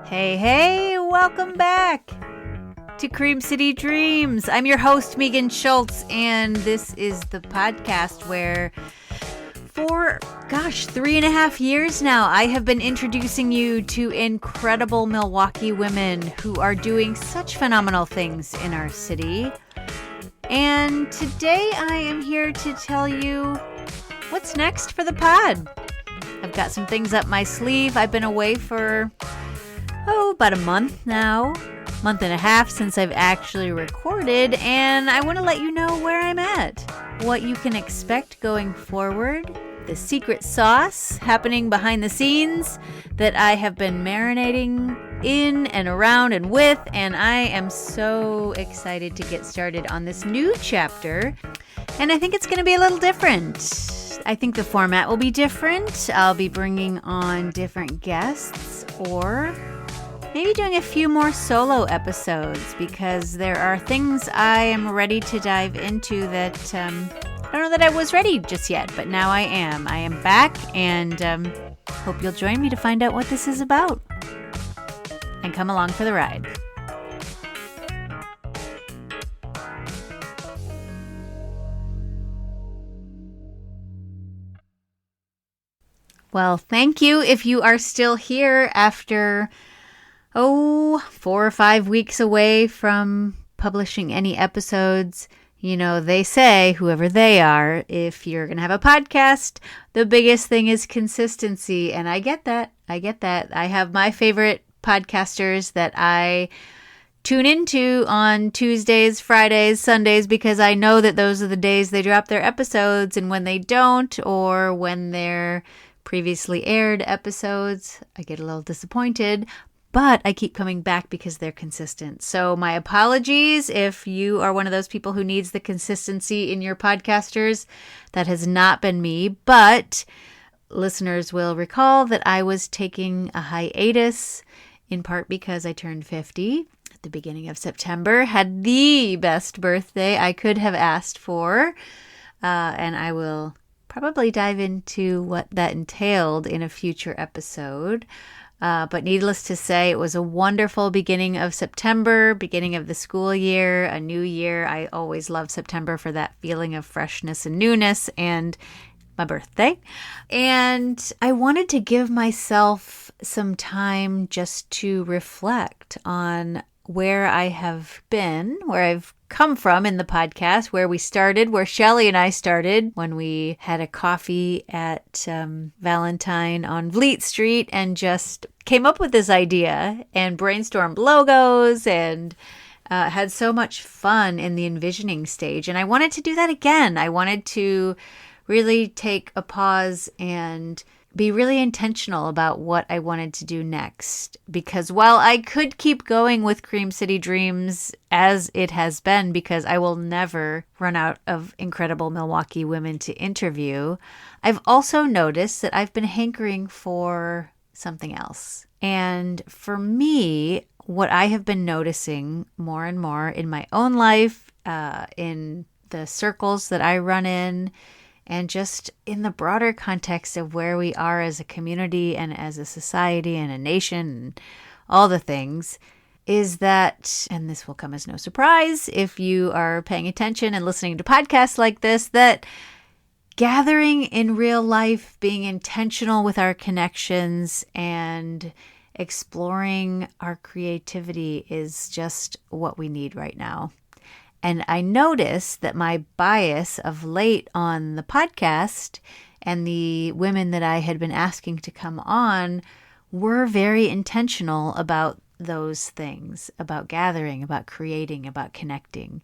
Hey, welcome back to Cream City Dreams. I'm your host, Megan Schultz, and this is the podcast where for, 3.5 years now, I have been introducing you to incredible Milwaukee women who are doing such phenomenal things in our city. And today I am here to tell you what's next for the pod. I've got some things up my sleeve. I've been away for about a month now, month and a half since I've actually recorded, and I want to let you know where I'm at, what you can expect going forward, the secret sauce happening behind the scenes that I have been marinating in and around and with, and I am so excited to get started on this new chapter, and I think it's going to be a little different. I think the format will be different. I'll be bringing on different guests, or maybe doing a few more solo episodes, because there are things I am ready to dive into that I don't know that I was ready just yet, but now I am. I am back, and hope you'll join me to find out what this is about. And come along for the ride. Well, thank you if you are still here after 4 or 5 weeks away from publishing any episodes. You know, they say, whoever they are, if you're going to have a podcast, the biggest thing is consistency. And I get that. I have my favorite podcasters that I tune into on Tuesdays, Fridays, Sundays, because I know that those are the days they drop their episodes. And when they don't, or when they're previously aired episodes, I get a little disappointed. But I keep coming back because they're consistent. So my apologies if you are one of those people who needs the consistency in your podcasters. That has not been me. But listeners will recall that I was taking a hiatus, in part because I turned 50 at the beginning of September. Had the best birthday I could have asked for. And I will probably dive into what that entailed in a future episode. But needless to say, it was a wonderful beginning of September, beginning of the school year, a new year. I always love September for that feeling of freshness and newness, and my birthday. And I wanted to give myself some time just to reflect on where I have been, where I've come from in the podcast, where we started, where Shelly and I started when we had a coffee at Valentine on Vliet Street and just came up with this idea and brainstormed logos and had so much fun in the envisioning stage. And I wanted to do that again. I wanted to really take a pause and be really intentional about what I wanted to do next. Because while I could keep going with Cream City Dreams as it has been, because I will never run out of incredible Milwaukee women to interview, I've also noticed that I've been hankering for something else. And for me, what I have been noticing more and more in my own life, in the circles that I run in, and just in the broader context of where we are as a community and as a society and a nation and all the things, is that, and this will come as no surprise if you are paying attention and listening to podcasts like this, that gathering in real life, being intentional with our connections and exploring our creativity is just what we need right now. And I noticed that my bias of late on the podcast and the women that I had been asking to come on were very intentional about those things, about gathering, about creating, about connecting.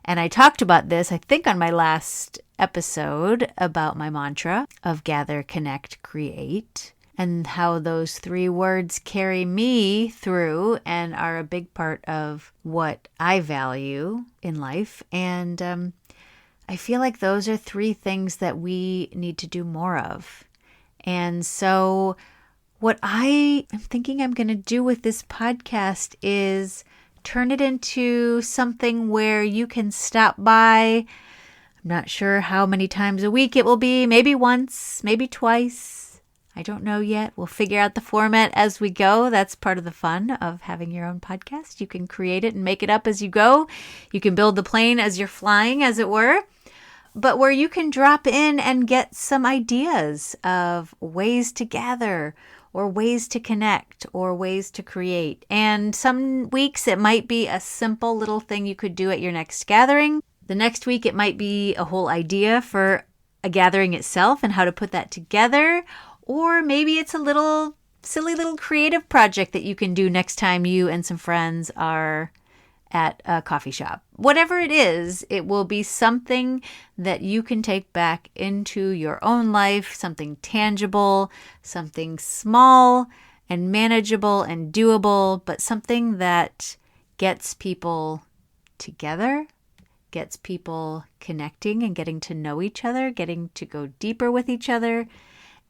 And I talked about this, I think, on my last episode about my mantra of gather, connect, create, and how those 3 words carry me through and are a big part of what I value in life. And I feel like those are 3 things that we need to do more of. And so what I am thinking I'm going to do with this podcast is turn it into something where you can stop by. I'm not sure how many times a week it will be, maybe once, maybe twice. I don't know yet. We'll figure out the format as we go. That's part of the fun of having your own podcast. You can create it and make it up as you go. You can build the plane as you're flying, as it were. But where you can drop in and get some ideas of ways to gather or ways to connect or ways to create. And some weeks it might be a simple little thing you could do at your next gathering. The next week it might be a whole idea for a gathering itself and how to put that together. Or maybe it's a little silly little creative project that you can do next time you and some friends are at a coffee shop. Whatever it is, it will be something that you can take back into your own life, something tangible, something small and manageable and doable, but something that gets people together, gets people connecting and getting to know each other, getting to go deeper with each other,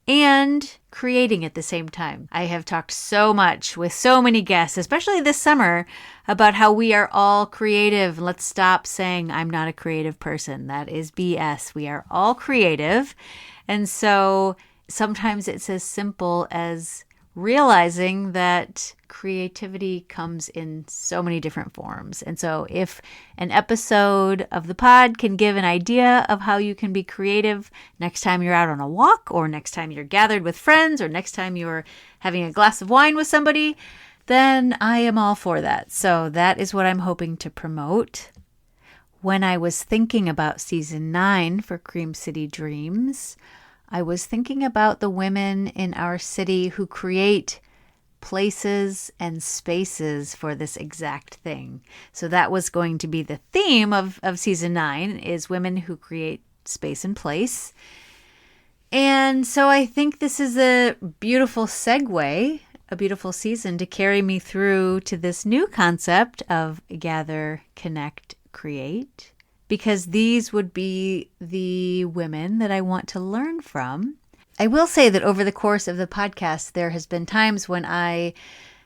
and creating at the same time. I have talked so much with so many guests, especially this summer, about how we are all creative. Let's stop saying I'm not a creative person. That is BS. We are all creative. And so sometimes it's as simple as realizing that creativity comes in so many different forms. And so if an episode of the pod can give an idea of how you can be creative next time you're out on a walk, or next time you're gathered with friends, or next time you're having a glass of wine with somebody, then I am all for that. So that is what I'm hoping to promote. When I was thinking about season 9 for Cream City Dreams, I was thinking about the women in our city who create places and spaces for this exact thing. So that was going to be the theme of season 9, is women who create space and place. And so I think this is a beautiful segue, a beautiful season to carry me through to this new concept of gather, connect, create. Because these would be the women that I want to learn from. I will say that over the course of the podcast, there has been times when I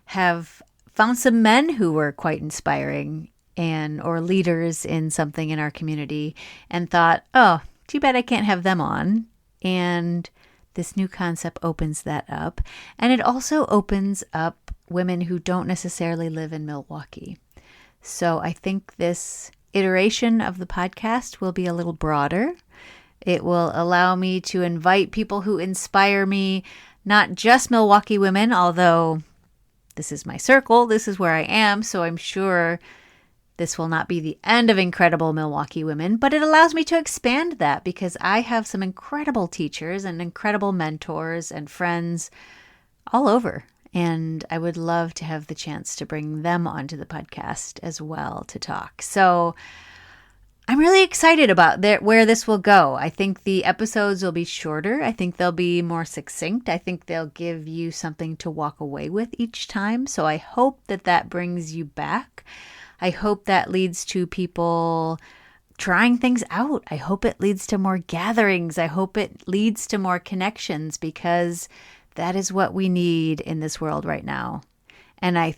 have found some men who were quite inspiring or leaders in something in our community, and thought, oh, too bad I can't have them on. And this new concept opens that up. And it also opens up women who don't necessarily live in Milwaukee. So I think this iteration of the podcast will be a little broader. It will allow me to invite people who inspire me, not just Milwaukee women, although this is my circle, this is where I am, so I'm sure this will not be the end of incredible Milwaukee women, but it allows me to expand that because I have some incredible teachers and incredible mentors and friends all over. And I would love to have the chance to bring them onto the podcast as well to talk. So I'm really excited about where this will go. I think the episodes will be shorter. I think they'll be more succinct. I think they'll give you something to walk away with each time. So I hope that brings you back. I hope that leads to people trying things out. I hope it leads to more gatherings. I hope it leads to more connections, because that is what we need in this world right now. And I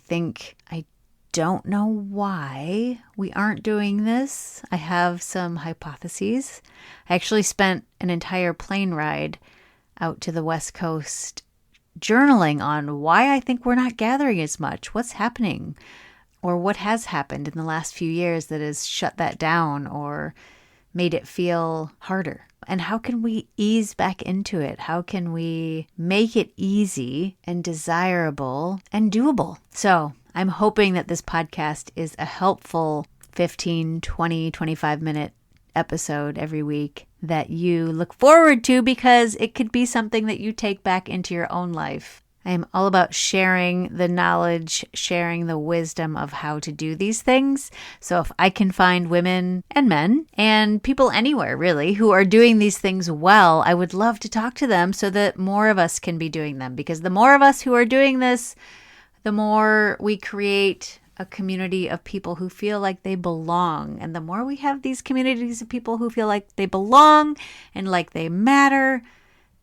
don't know why we aren't doing this. I have some hypotheses. I actually spent an entire plane ride out to the West Coast journaling on why I think we're not gathering as much. What's happening? Or what has happened in the last few years that has shut that down or made it feel harder? And how can we ease back into it? How can we make it easy and desirable and doable? So I'm hoping that this podcast is a helpful 15, 20, 25-minute episode every week that you look forward to, because it could be something that you take back into your own life. I am all about sharing the knowledge, sharing the wisdom of how to do these things. So if I can find women and men and people anywhere really who are doing these things well, I would love to talk to them so that more of us can be doing them. Because the more of us who are doing this, the more we create a community of people who feel like they belong. And the more we have these communities of people who feel like they belong and like they matter,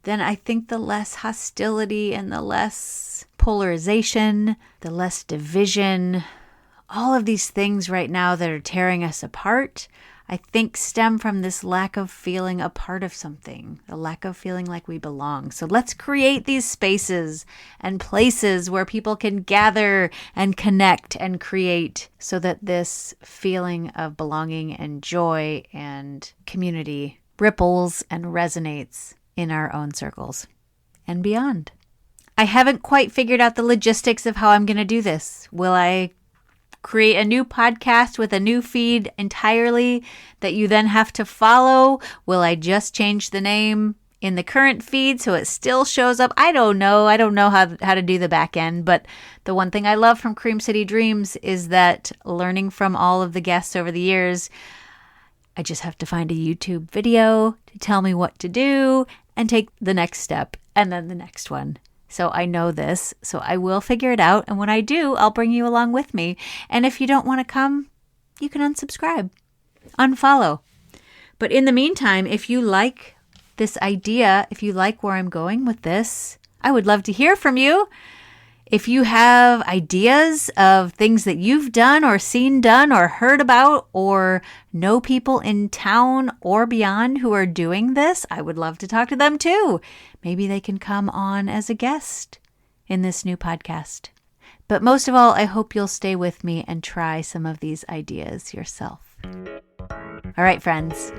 then I think the less hostility and the less polarization, the less division, all of these things right now that are tearing us apart, I think stem from this lack of feeling a part of something, a lack of feeling like we belong. So let's create these spaces and places where people can gather and connect and create so that this feeling of belonging and joy and community ripples and resonates in our own circles and beyond. I haven't quite figured out the logistics of how I'm going to do this. Will I create a new podcast with a new feed entirely that you then have to follow? Will I just change the name in the current feed so it still shows up? I don't know. I don't know how to do the back end. But the one thing I love from Cream City Dreams is that learning from all of the guests over the years, I just have to find a YouTube video to tell me what to do and take the next step and then the next one. So I know this, so I will figure it out. And when I do, I'll bring you along with me. And if you don't want to come, you can unsubscribe, unfollow. But in the meantime, if you like this idea, if you like where I'm going with this, I would love to hear from you. If you have ideas of things that you've done or seen done or heard about or know people in town or beyond who are doing this, I would love to talk to them too. Maybe they can come on as a guest in this new podcast. But most of all, I hope you'll stay with me and try some of these ideas yourself. All right, friends,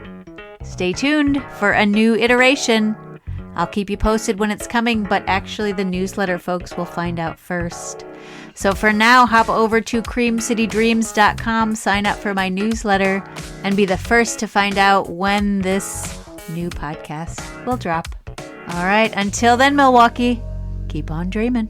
stay tuned for a new iteration. I'll keep you posted when it's coming, but actually the newsletter folks will find out first. So for now, hop over to creamcitydreams.com, sign up for my newsletter, and be the first to find out when this new podcast will drop. All right, until then, Milwaukee, keep on dreaming.